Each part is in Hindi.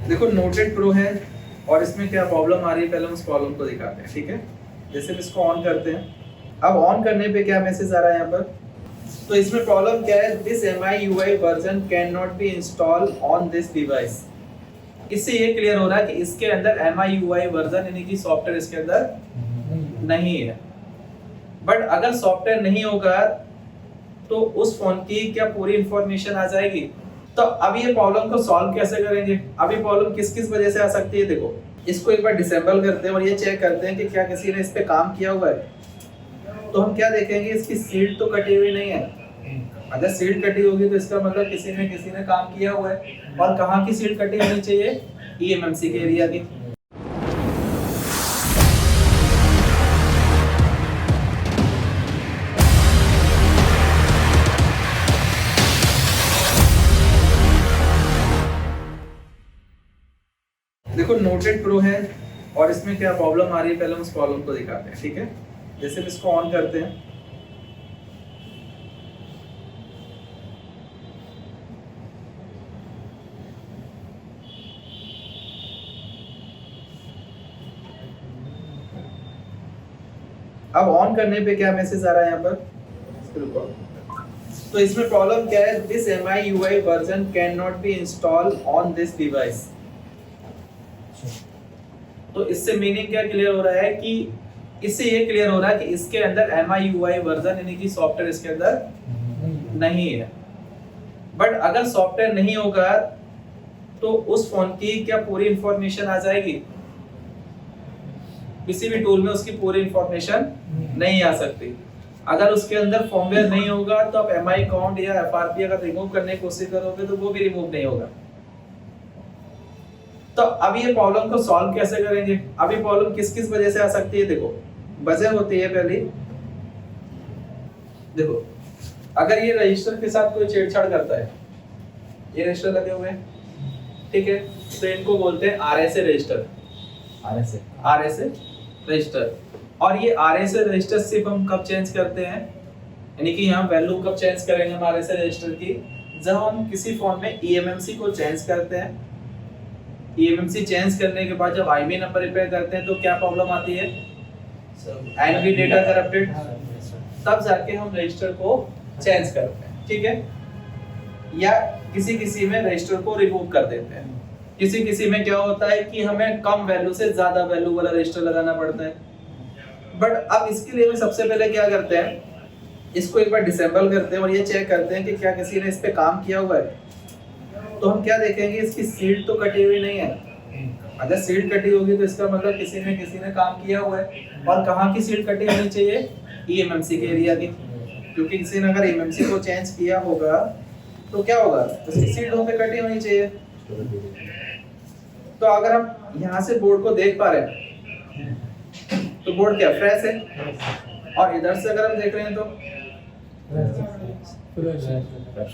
देखो नोटेड प्रो है और इसमें क्या प्रॉब्लम आ रही है, पहले हम उस प्रॉब्लम को दिखाते हैं। ठीक है, जैसे हम इसको ऑन करते हैं, अब ऑन करने पे क्या मैसेज आ रहा है यहाँ पर, तो इसमें प्रॉब्लम क्या है, this MIUI version can not be install on this device. इससे ये क्लियर हो रहा है कि इसके अंदर MIUI वर्जन यानी कि सॉफ्टवेयर इसके अंदर नहीं है। बट अगर सॉफ्टवेयर नहीं होगा तो उस फोन की क्या पूरी इंफॉर्मेशन आ जाएगी। तो अब ये प्रॉब्लम को सॉल्व कैसे करेंगे, अब ये प्रॉब्लम किस किस वजह से आ सकती है। देखो इसको एक बार डिसेंबल करते हैं और ये चेक करते हैं कि क्या किसी ने इस पे काम किया हुआ है। तो हम क्या देखेंगे, इसकी सील्ड तो कटी हुई नहीं है। अगर सील्ड कटी होगी तो इसका मतलब किसी ने काम किया हुआ है। और कहाँ की सील्ड कटी होनी चाहिए, eMMC के एरिया की। देखो नोटेड प्रो है और इसमें क्या प्रॉब्लम आ रही है, पहले हम उस प्रॉब्लम को दिखाते हैं। ठीक है, जैसे हम इसको ऑन करते हैं, अब ऑन करने पे क्या मैसेज आ रहा है यहाँ पर, तो इसमें प्रॉब्लम क्या है, this MIUI version can not be install on this device. तो इससे मीनिंग क्या क्लियर हो रहा है कि इससे ये क्लियर हो रहा है कि इसके अंदर MIUI वर्जन यानी कि सॉफ्टवेयर इसके अंदर नहीं है। बट अगर सॉफ्टवेयर नहीं होगा तो उस फोन की क्या पूरी इंफॉर्मेशन आ जाएगी, किसी भी टूल में उसकी पूरी इंफॉर्मेशन नहीं आ सकती। अगर उसके अंदर फॉर्मवेयर नहीं होगा तो आप MI अकाउंट या FRP अगर रिमूव करने की कोशिश करोगे तो वो भी रिमूव नहीं होगा। तो अब ये प्रॉब्लम को सॉल्व कैसे करेंगे, अब ये प्रॉब्लम किस किस वजह से आ सकती है। देखो वजह होती है पहली, देखो अगर ये रजिस्टर के साथ कोई छेड़छाड़ करता है, ये रजिस्टर लगे हुए हैं, ठीक है, तो इनको बोलते हैं RSA रजिस्टर, RSA रजिस्टर। और ये RSA रजिस्टर सिर्फ हम कब चेंज करते हैं, यानी कि यहाँ वैल्यू कब चेंज करेंगे हम RSA रजिस्टर की, जब हम किसी फोन में eMMC को चेंज करते हैं। eMMC चेंज करने के बाद जब IB नंबर रिपेयर करते हैं तो क्या प्रॉब्लम आती है, NV डेटा करप्टेड, तब जाके हम रजिस्टर को चेंज करते हैं। ठीक है, या किसी में रजिस्टर को रिमूव कर देते हैं। किसी में क्या होता है कि हमें कम वैल्यू से ज्यादा वैल्यू वाला रजिस्टर लगाना पड़ता है। बट अब इसके लिए हम सबसे पहले क्या करते हैं, इसको एक बार डिसेंबल करते हैं और ये चेक करते हैं कि क्या किसी ने इस पे काम किया हुआ है। तो हम क्या देखेंगे, इसकी सील्ड तो कटी हुई नहीं है। अगर सील्ड कटी होगी तो इसका मतलब किसी ने काम किया हुआ है। और कहाँ की सील्ड कटी होनी चाहिए, eMMC के एरिया की, क्योंकि किसी ने अगर eMMC को चेंज किया होगा तो क्या होगा, उसकी सील्ड वहाँ पे कटी होनी चाहिए। तो अगर हम यहाँ से बोर्ड को देख पा रहे हैं तो बोर्ड क्या फ्रेश है, और इधर से अगर हम देख रहे हैं तो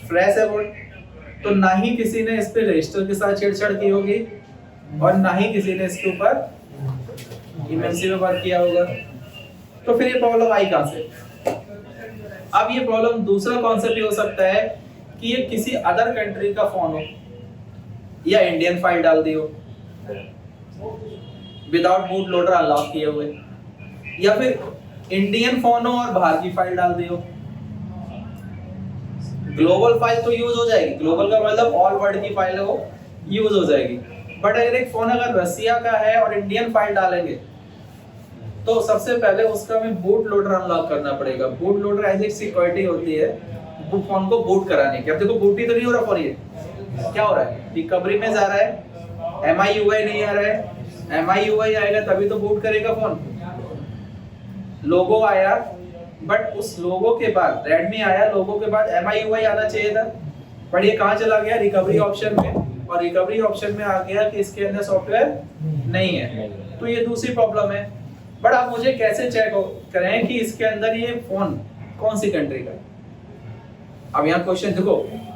फ्रेश है बोर्ड। तो ना ही किसी ने इस पे रजिस्टर के साथ छेड़छाड़ की होगी और ना ही किसी ने इसके ऊपर eMMC में वर्क किया होगा। तो फिर ये प्रॉब्लम आई कहां से। अब ये प्रॉब्लम दूसरा कॉन्सेप्ट भी हो सकता है कि ये किसी अदर कंट्री का फोन हो या इंडियन फाइल डाल दी हो विदाउट बूट लोडर अनलॉक किए हुए, या फिर इंडियन फोन हो और बाहर की फाइल डाल दी हो। ग्लोबल फाइल तो यूज हो जाएगी, ग्लोबल का मतलब ऑल वर्ल्ड की फाइल है वो यूज हो जाएगी। बट अगर एक फोन अगर रसिया का है और इंडियन फाइल डालेंगे तो सबसे पहले उसका हमें बूट लोडर अनलॉक करना पड़ेगा। बूट लोडर एज एक सिक्योरिटी होती है फोन को बूट कराने की। अब देखो बूट ही तो नहीं हो रहा फोन, ये क्या हो रहा है, रिकवरी में जा रहा है, MIUI नहीं आ रहा है। MIUI आएगा तभी तो बूट करेगा फोन। लोगो आया, बट उस लोगो के बाद रेडमी आया, लोगो के बाद MIUI आना चाहिए था, बट ये कहाँ चला गया, रिकवरी ऑप्शन में। और रिकवरी ऑप्शन में आ गया कि इसके अंदर सॉफ्टवेयर नहीं है। तो ये दूसरी प्रॉब्लम है। बट आप मुझे कैसे चेक करें कि इसके अंदर ये फोन कौन सी कंट्री का है। अब यहाँ क्वेश्चन देखो,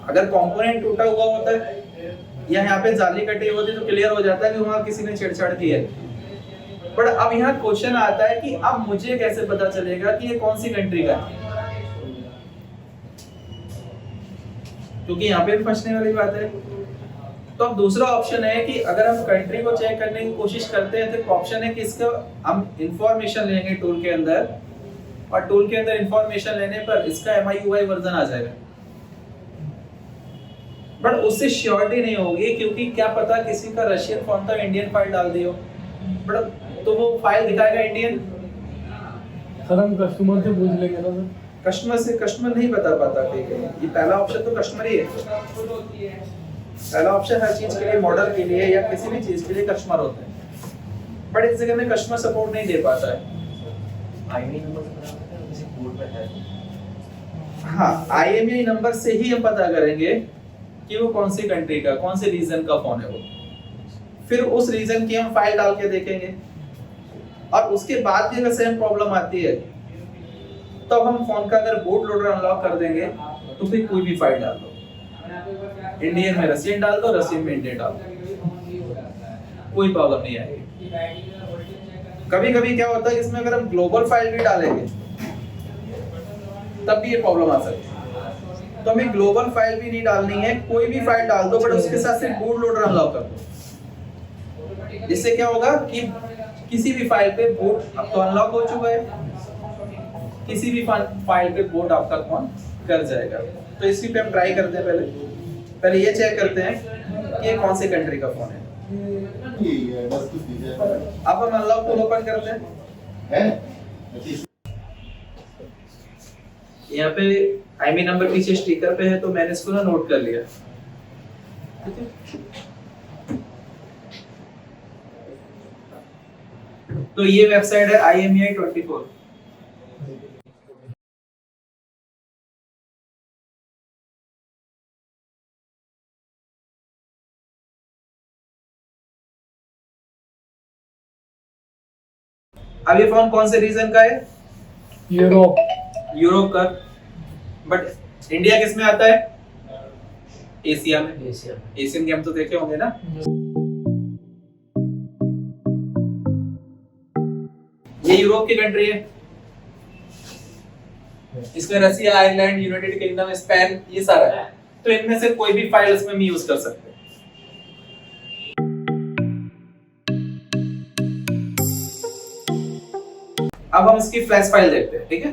अगर कंपोनेंट टूटा हुआ होता है या यहाँ पे जाली कटी होती तो क्लियर हो जाता है कि वहाँ किसी ने छेड़छाड़ की है। बट अब यहाँ क्वेश्चन आता है कि अब मुझे कैसे पता चलेगा कि ये कौन सी कंट्री का है, क्योंकि यहाँ पे भी फंसने वाली बात है। तो तो अब दूसरा ऑप्शन है कि अगर हम कंट्री को चेक करने की कोशिश करते हैं तो ऑप्शन है कि इसका हम इंफॉर्मेशन लेंगे टूल के अंदर, और टूल के अंदर इंफॉर्मेशन लेने पर इसका MIUI वर्जन आ जाएगा, बट उससे श्योरिटी नहीं होगी क्योंकि क्या पता किसी का रशियन फोन था इंडियन फाइल डाल दियो, बट तो वो फाइल दिखाएगा इंडियन। सर हम कस्टमर से पूछ लेंगे ना सर। कस्टमर नहीं बता पाता ठीक है, ये पहला ऑप्शन तो कस्टमर ही है। पहला ऑप्शन हर चीज के लिए, मॉडल के लिए या किसी भी चीज के लिए कस्टमर होते हैं, बट इस जगह में कस्टमर सपोर्ट नहीं दे पाता है। हाँ, IMEI नंबर से ही हम पता करेंगे कि वो कौन सी कंट्री का, कौन से रीजन का फोन है वो, फिर उस रीजन की हम फाइल डाल के देखेंगे, और उसके बाद भी अगर सेम प्रॉब्लम आती है तो हम फोन का अगर बूट लोडर अनलॉक कर देंगे तो फिर कोई भी फाइल डाल दो, इंडियन में रशियन डाल दो, रशियन में इंडियन डाल दो, कोई प्रॉब्लम नहीं आएगी। कभी कभी क्या होता है कि इसमें अगर हम ग्लोबल फाइल भी डालेंगे तब भी ये प्रॉब्लम आ सकती है, तो हमें ग्लोबल फाइल भी नहीं डालनी है, कोई भी फाइल डाल दो, बट उसके साथ सिर्फ बूट लोडर अनलॉक कर दो। इससे क्या होगा कि किसी भी फाइल पे बूट अब तो अनलॉक हो चुका है, किसी भी फाइल पे बूट आपका फोन कर जाएगा। तो इसी पे हम ट्राई करते हैं, पहले ये चेक करते हैं कि ये कौन सी कंट्री का फोन है। अब हम अनलॉक टूल ओपन करते हैं, यहाँ पे IMEI नंबर पीछे स्टिकर पे है तो मैंने इसको ना नोट कर लिया, ठीक है। तो ये वेबसाइट है IMEI 24। अब ये फोन कौन से रीजन का है? यूरोप का, बट इंडिया किस में आता है? एशिया में। एशियन गेम तो देखे होंगे ना। ये यूरोप की कंट्री है, इसमें रसिया, आयरलैंड, यूनाइटेड किंगडम, स्पेन, ये सारा है, तो इनमें से कोई भी फाइल इसमें हम यूज कर सकते हैं। अब हम इसकी फ्लैश फाइल देखते हैं, ठीक है।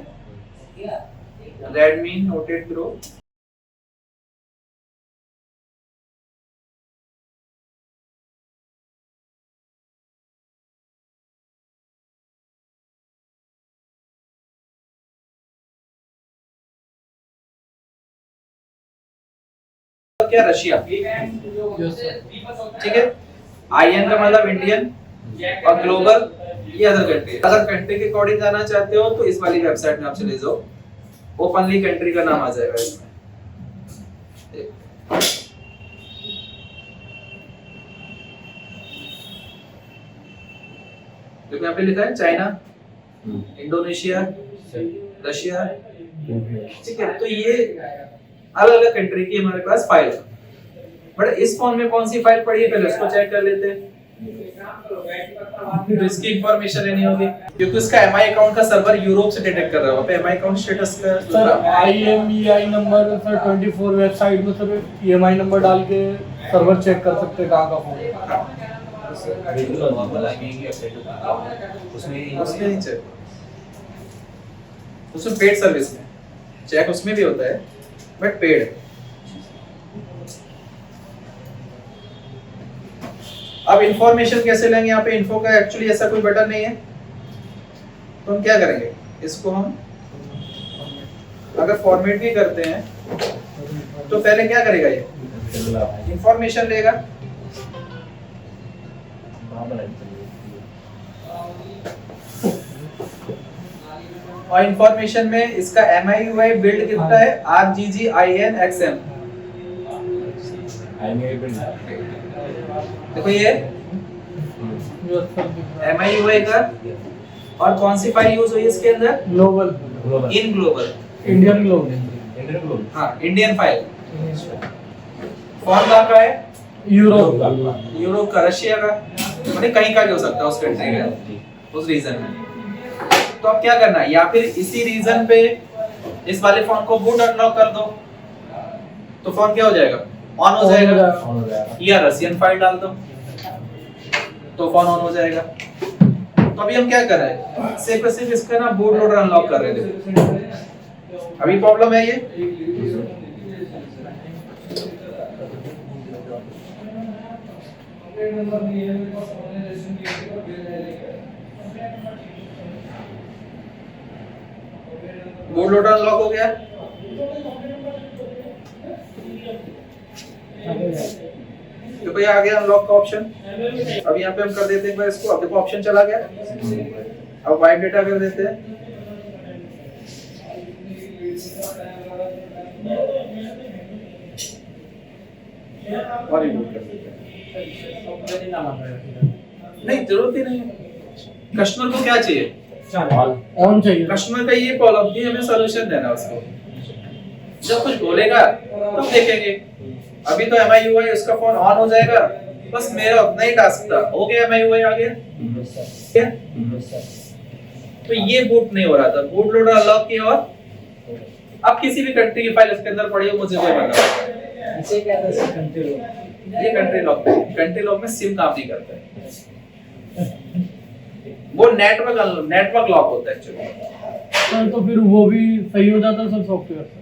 Redmi Note 8 Pro, क्या रशिया, ठीक है। IN का मतलब इंडियन, और ग्लोबल ये अदर कंट्री। अगर कंट्री के अकॉर्डिंग जाना चाहते हो तो इस वाली वेबसाइट में आप चले जाओ, ओपनली कंट्री का नाम आ जाएगा इसमें। देखो यहाँ पे लिखा है चाइना, इंडोनेशिया, रशिया, ठीक है। तो ये अलग अलग कंट्री की हमारे पास फाइल है, बट इस फोन में कौन सी फाइल पड़ी है पहले उसको चेक कर लेते हैं। तो इसकी इंफॉर्मेशन लेनी होगी क्योंकि उसका MI अकाउंट का सर्वर यूरोप से डिटेक्ट कर रहा है, वहाँ पे MI अकाउंट स्टेटस का sir IMEI number sir 24 website में सर EMI नंबर डाल के सर्वर चेक कर सकते हैं कहाँ का फोन है। उसमें नहीं चेक, उसमें पेड सर्विस में चेक उसमें भी होता है, बट पेड। अब इंफॉर्मेशन कैसे लेंगे? यहाँ पे इन्फो का एक्चुअली ऐसा कोई बटन नहीं है, तो हम क्या करेंगे, इसको हम अगर फॉर्मेट भी करते हैं तो पहले क्या करेगा, ये इंफॉर्मेशन लेगा, और इंफॉर्मेशन में इसका MIUI बिल्ड कितना है, RGGINXM। देखो ये MIUI का, और कौन सी फाइल यूज हुई इसके अंदर, global, in global, Indian global, हाँ इंडियन फाइल। फोन कहाँ का है, यूरोप का, यूरोप का, रशिया का, मतलब कहीं का भी हो सकता है उस कंट्री का, उस रीजन में। तो अब क्या करना है, या फिर इसी रीजन पे इस वाले फोन को बूट अनलॉक कर दो, तो फोन क्या हो जाएगा, ऑन हो जाएगा। ऑन हो जाएगा। या रसियन फाइल डाल दो तो फोन ऑन हो जाएगा। तो अभी हम क्या कर रहे हैं, सिर्फ और सिर्फ इसका ना बूट लोडर अनलॉक कर रहे थे। अभी प्रॉब्लम है ये, बूट लोडर अनलॉक हो गया। तो भाई आ गया अनलॉक का ऑप्शन। अब यहाँ पे हम कर देते हैं एक बार इसको, अब देखो ऑप्शन चला गया। अब वाइप डेटा कर देते हैं। और रिमूव कर देते हैं। नहीं जरूरत ही नहीं है। कस्टमर को क्या चाहिए, ऑन चाहिए। कस्टमर का ये प्रॉब्लम थी, हमें सॉल्यूशन देना उसको। जब कुछ बोलेगा तब देखेंगे। अभी तो MIUI उसका फोन ऑन हो जाएगा, बस मेरा उतना ही टास्क था, हो गया MIUI आ गया। ठीक है, तो ये बूट नहीं हो रहा था, बूट लोडर अनलॉक किया। और अब किसी भी कंट्री की फाइल इसके अंदर पड़ी हो, मुझे कोई मतलब इसे क्या था कंट्री लॉक? ये कंट्री लॉक में सिम काम नहीं करता है, वो नेटवर्क लॉक होता है एक्चुअली। सर तो फिर वो भी सही हो जाता सर सॉफ्टवेयर।